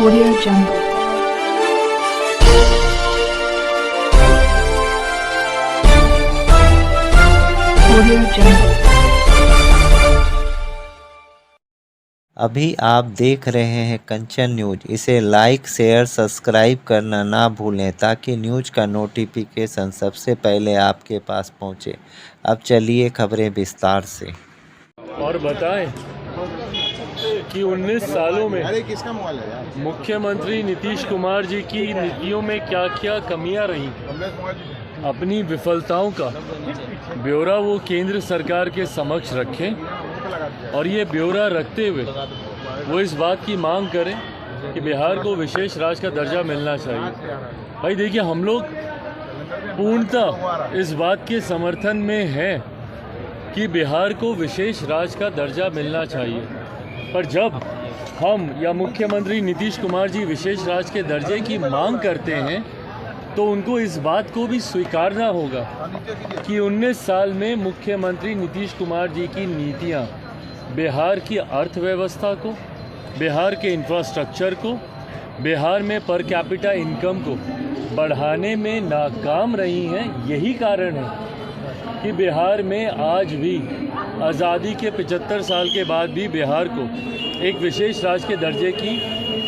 Audio Jungle. Audio Jungle. अभी आप देख रहे हैं कंचन न्यूज। इसे लाइक शेयर सब्सक्राइब करना ना भूलें ताकि न्यूज का नोटिफिकेशन सबसे पहले आपके पास पहुंचे। अब चलिए खबरें विस्तार से। और बताएं कि 19 सालों में मुख्यमंत्री नीतीश कुमार जी की नीतियों में क्या क्या कमियां रही, अपनी विफलताओं का ब्यौरा वो केंद्र सरकार के समक्ष रखें और ये ब्यौरा रखते हुए वो इस बात की मांग करें कि बिहार को विशेष राज्य का दर्जा मिलना चाहिए। भाई देखिए, हम लोग पूर्णतः इस बात के समर्थन में हैं कि बिहार को विशेष राज्य का दर्जा मिलना चाहिए, पर जब हम या मुख्यमंत्री नीतीश कुमार जी विशेष राज्य के दर्जे की मांग करते हैं तो उनको इस बात को भी स्वीकारना होगा कि 19 साल में मुख्यमंत्री नीतीश कुमार जी की नीतियां बिहार की अर्थव्यवस्था को, बिहार के इंफ्रास्ट्रक्चर को, बिहार में पर कैपिटा इनकम को बढ़ाने में नाकाम रही हैं। यही कारण है कि बिहार में आज भी आज़ादी के 75 साल के बाद भी बिहार को एक विशेष राज्य के दर्जे की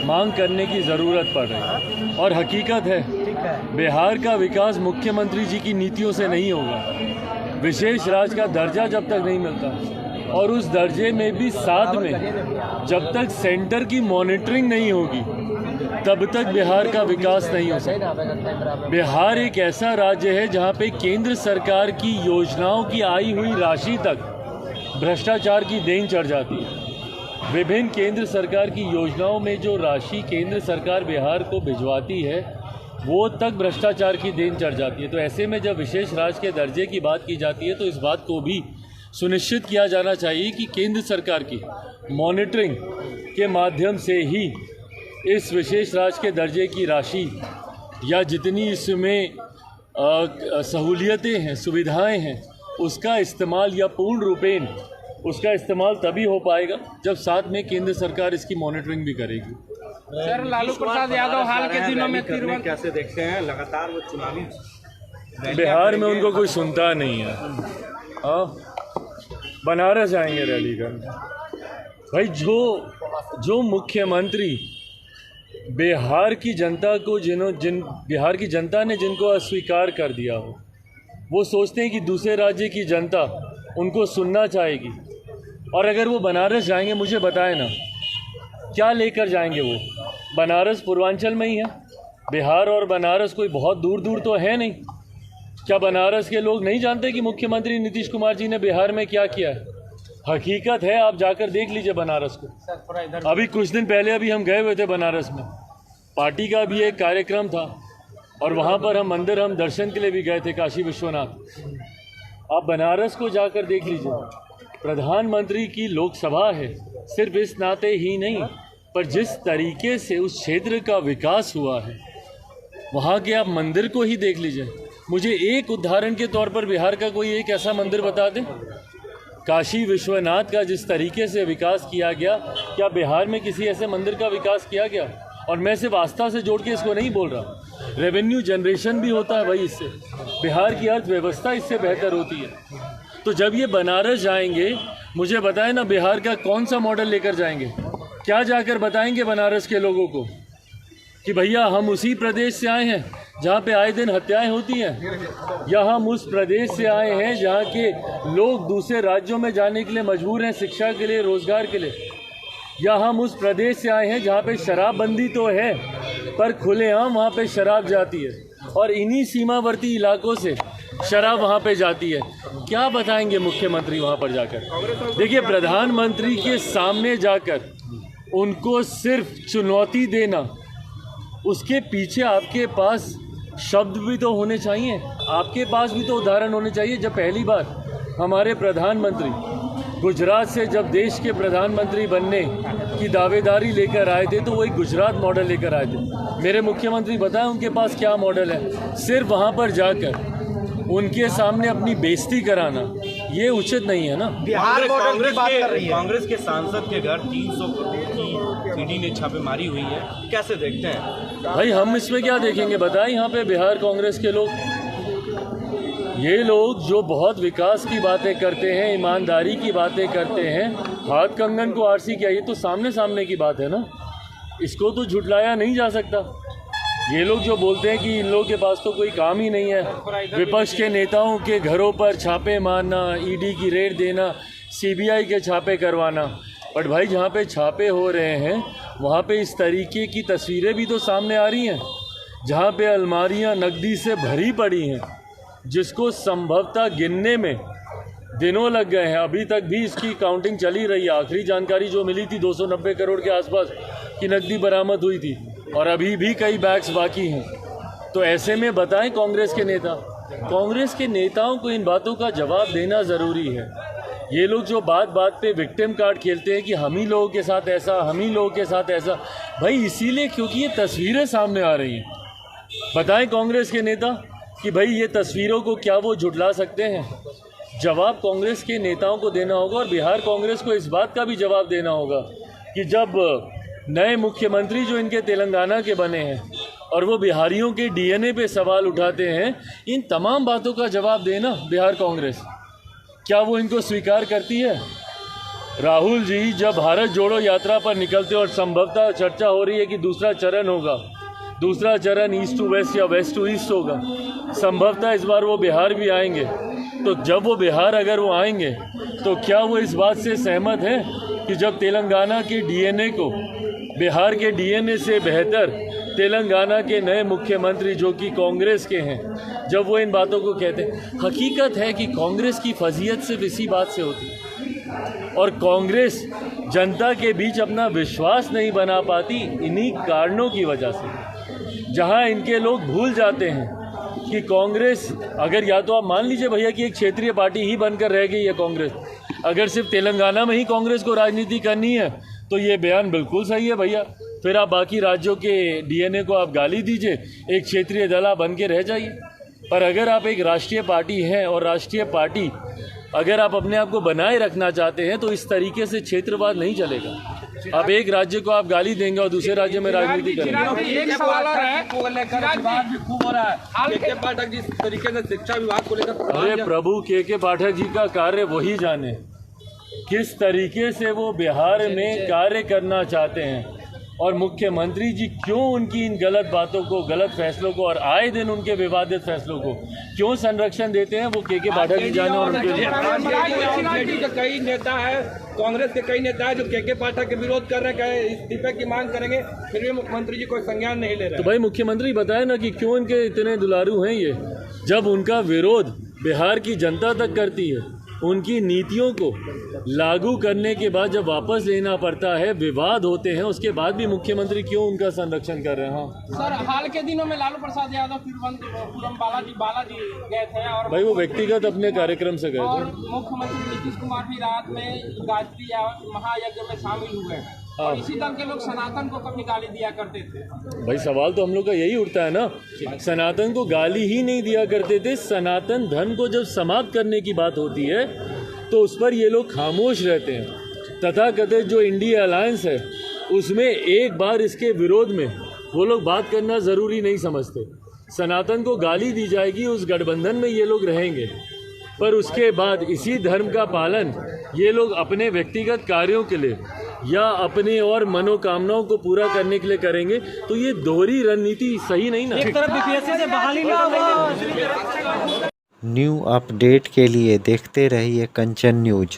मांग करने की ज़रूरत पड़ रही है। और हकीकत है, बिहार का विकास मुख्यमंत्री जी की नीतियों से नहीं होगा। विशेष राज्य का दर्जा जब तक नहीं मिलता और उस दर्जे में भी साथ में जब तक सेंटर की मॉनिटरिंग नहीं होगी तब तक बिहार का विकास नहीं हो सकता। बिहार एक ऐसा राज्य है जहां पे केंद्र सरकार की योजनाओं की आई हुई राशि तक भ्रष्टाचार की देन चढ़ जाती है। विभिन्न केंद्र सरकार की योजनाओं में जो राशि केंद्र सरकार बिहार को भिजवाती है वो तक भ्रष्टाचार की देन चढ़ जाती है। तो ऐसे में जब विशेष राज्य के दर्जे की बात की जाती है तो इस बात को भी सुनिश्चित किया जाना चाहिए कि केंद्र सरकार की मॉनिटरिंग के माध्यम से ही इस विशेष राज्य के दर्जे की राशि या जितनी इसमें सहूलियतें हैं, सुविधाएं हैं, उसका इस्तेमाल या पूर्ण रूपेण उसका इस्तेमाल तभी हो पाएगा जब साथ में केंद्र सरकार इसकी मॉनिटरिंग भी करेगी। सर, लालू प्रसाद यादव हाल के दिनों में कैसे देखते हैं? लगातार वो चुनावी बिहार में उनको कोई सुनता नहीं है। बनारस जाएंगे रैली करने। भाई जो मुख्यमंत्री बिहार की जनता को बिहार की जनता ने जिनको अस्वीकार कर दिया हो, वो सोचते हैं कि दूसरे राज्य की जनता उनको सुनना चाहेगी। और अगर वो बनारस जाएंगे, मुझे बताएं ना क्या लेकर जाएंगे वो? बनारस पूर्वांचल में ही है। बिहार और बनारस कोई बहुत दूर दूर तो है नहीं। क्या बनारस के लोग नहीं जानते कि मुख्यमंत्री नीतीश कुमार जी ने बिहार में क्या किया है? हकीकत है, आप जाकर देख लीजिए बनारस को। अभी कुछ दिन पहले अभी हम गए हुए थे बनारस में, पार्टी का भी एक कार्यक्रम था और वहाँ पर हम दर्शन के लिए भी गए थे, काशी विश्वनाथ। आप बनारस को जाकर देख लीजिए। प्रधानमंत्री की लोकसभा है, सिर्फ इस नाते ही नहीं पर जिस तरीके से उस क्षेत्र का विकास हुआ है, वहाँ के आप मंदिर को ही देख लीजिए। मुझे एक उदाहरण के तौर पर बिहार का कोई एक ऐसा मंदिर बता दें। काशी विश्वनाथ का जिस तरीके से विकास किया गया, क्या बिहार में किसी ऐसे मंदिर का विकास किया गया? और मैं सिर्फ आस्था से जोड़ के इसको नहीं बोल रहा, रेवेन्यू जनरेशन भी होता है भाई इससे। बिहार की अर्थव्यवस्था इससे बेहतर होती है। तो जब ये बनारस जाएंगे, मुझे बताएं ना बिहार का कौन सा मॉडल लेकर जाएंगे? क्या जाकर बताएंगे बनारस के लोगों को कि भैया हम उसी प्रदेश से आए हैं जहाँ पे आए दिन हत्याएं होती हैं, या हम उस प्रदेश से आए हैं जहाँ के लोग दूसरे राज्यों में जाने के लिए मजबूर हैं शिक्षा के लिए, रोजगार के लिए, या हम उस प्रदेश से आए हैं जहाँ पे शराबबंदी तो है पर खुलेआम वहाँ पे शराब जाती है और इन्हीं सीमावर्ती इलाकों से शराब वहाँ पे जाती है। क्या बताएंगे मुख्यमंत्री वहाँ पर जाकर? देखिए, प्रधानमंत्री के सामने जाकर उनको सिर्फ चुनौती देना, उसके पीछे आपके पास शब्द भी तो होने चाहिए, आपके पास भी तो उदाहरण होने चाहिए। जब पहली बार हमारे प्रधानमंत्री गुजरात से जब देश के प्रधानमंत्री बनने की दावेदारी लेकर आए थे तो वो एक गुजरात मॉडल लेकर आए थे। मेरे मुख्यमंत्री बताएं उनके पास क्या मॉडल है? सिर्फ वहाँ पर जाकर उनके सामने अपनी बेइज्जती कराना, ये उचित नहीं है ना। कांग्रेस के सांसद के घर 300 करोड़ की ईडी ने छापेमारी हुई है, कैसे देखते हैं? भाई हम इसमें क्या देखेंगे, बताएं यहाँ पे बिहार कांग्रेस के लोग, ये लोग जो बहुत विकास की बातें करते हैं, ईमानदारी की बातें करते हैं, हाथ कंगन को आरसी किया, ये तो सामने सामने की बात है ना, इसको तो झुटलाया नहीं जा सकता। ये लोग जो बोलते हैं कि इन लोगों के पास तो कोई काम ही नहीं है, विपक्ष के नेताओं के घरों पर छापे मारना, ईडी की रेड देना, सीबीआई के छापे करवाना, बट भाई जहाँ पे छापे हो रहे हैं वहाँ पे इस तरीके की तस्वीरें भी तो सामने आ रही हैं, जहाँ पे अलमारियाँ नकदी से भरी पड़ी हैं, जिसको संभवतः गिनने में दिनों लग गए हैं, अभी तक भी इसकी काउंटिंग चली रही है। आखिरी जानकारी जो मिली थी 290 करोड़ के आसपास की नकदी बरामद हुई थी और अभी भी कई बैग्स बाकी हैं। तो ऐसे में बताएं कांग्रेस के नेताओं को इन बातों का जवाब देना ज़रूरी है। ये लोग जो बात बात पे विक्टिम कार्ड खेलते हैं कि हम ही लोगों के साथ ऐसा, हम ही लोगों के साथ ऐसा, भाई इसीलिए क्योंकि ये तस्वीरें सामने आ रही हैं। बताएं कांग्रेस के नेता कि भाई ये तस्वीरों को क्या वो झुटला सकते हैं? जवाब कांग्रेस के नेताओं को देना होगा और बिहार कांग्रेस को इस बात का भी जवाब देना होगा कि जब नए मुख्यमंत्री जो इनके तेलंगाना के बने हैं और वो बिहारियों के डीएनए पे सवाल उठाते हैं, इन तमाम बातों का जवाब देना बिहार कांग्रेस, क्या वो इनको स्वीकार करती है? राहुल जी जब भारत जोड़ो यात्रा पर निकलते और संभवतः चर्चा हो रही है कि दूसरा चरण होगा, दूसरा चरण ईस्ट टू वेस्ट या वेस्ट टू ईस्ट होगा, संभवतः इस बार वो बिहार भी आएंगे, तो जब वो बिहार अगर वो आएंगे तो क्या वो इस बात से सहमत हैं कि जब तेलंगाना के डीएनए को बिहार के डीएनए से बेहतर तेलंगाना के नए मुख्यमंत्री जो कि कांग्रेस के हैं, जब वो इन बातों को कहते हैं? हकीकत है कि कांग्रेस की फजीयत सिर्फ इसी बात से होती है और कांग्रेस जनता के बीच अपना विश्वास नहीं बना पाती इन्हीं कारणों की वजह से, जहां इनके लोग भूल जाते हैं कि कांग्रेस, अगर या तो आप मान लीजिए भैया कि एक क्षेत्रीय पार्टी ही बनकर रह गई है कांग्रेस, अगर सिर्फ तेलंगाना में ही कांग्रेस को राजनीति करनी है तो ये बयान बिल्कुल सही है भैया, फिर आप बाकी राज्यों के डीएनए को आप गाली दीजिए, एक क्षेत्रीय दल बन के रह जाइए। पर अगर आप एक राष्ट्रीय पार्टी हैं और राष्ट्रीय पार्टी अगर आप अपने आप को बनाए रखना चाहते हैं तो इस तरीके से क्षेत्रवाद नहीं चलेगा। आप एक राज्य को आप गाली देंगे और दूसरे राज्य में राजनीति करेंगे। एक सवाल और है, खूब हो रहा है के पाठक जिस तरीके से शिक्षा विभाग को लेकर, अरे प्रभु के पाठक जी का कार्य वही जाने, किस तरीके से वो बिहार में कार्य करना चाहते हैं और मुख्यमंत्री जी क्यों उनकी इन गलत बातों को, गलत फैसलों को और आए दिन उनके विवादित फैसलों को क्यों संरक्षण देते हैं, वो के पाठक जी जाने। और उनके लिए कई नेता है, कांग्रेस के कई नेता है जो के पाठक के विरोध कर रहे हैं, इस्तीफे की मांग करेंगे, फिर भी मुख्यमंत्री जी कोई संज्ञान नहीं ले रहे। तो भाई मुख्यमंत्री बताए ना कि क्यों इनके इतने दुलारू हैं ये, जब उनका विरोध बिहार की जनता तक करती है, उनकी नीतियों को लागू करने के बाद जब वापस लेना पड़ता है, विवाद होते हैं, उसके बाद भी मुख्यमंत्री क्यों उनका संरक्षण कर रहे हैं? हाँ सर, हाल के दिनों में लालू प्रसाद यादव तिरुवनंतपुरम बालाजी गए थे और भाई वो व्यक्तिगत अपने कार्यक्रम से गए और थे। मुख्यमंत्री नीतीश कुमार भी रात में गायत्री महायज्ञ में शामिल हुए और इसी दल के लोग सनातन को कभी गाली दिया करते थे। भाई सवाल तो हम लोग का यही उठता है ना, सनातन को गाली ही नहीं दिया करते थे। सनातन धर्म को जब समाप्त करने की बात होती है तो उस पर ये लोग खामोश रहते हैं। तथाकथित जो इंडिया अलायंस है उसमें एक बार इसके विरोध में वो लोग बात करना ज़रूरी नहीं समझते। सनातन को गाली दी जाएगी, उस गठबंधन में ये लोग रहेंगे, पर उसके बाद इसी धर्म का पालन ये लोग अपने व्यक्तिगत कार्यों के लिए या अपने और मनोकामनाओं को पूरा करने के लिए करेंगे, तो ये दोहरी रणनीति सही नहीं ना। एक तरफ बीपीएससी से बहाली ना हो। न्यू अपडेट के लिए देखते रहिए कंचन न्यूज।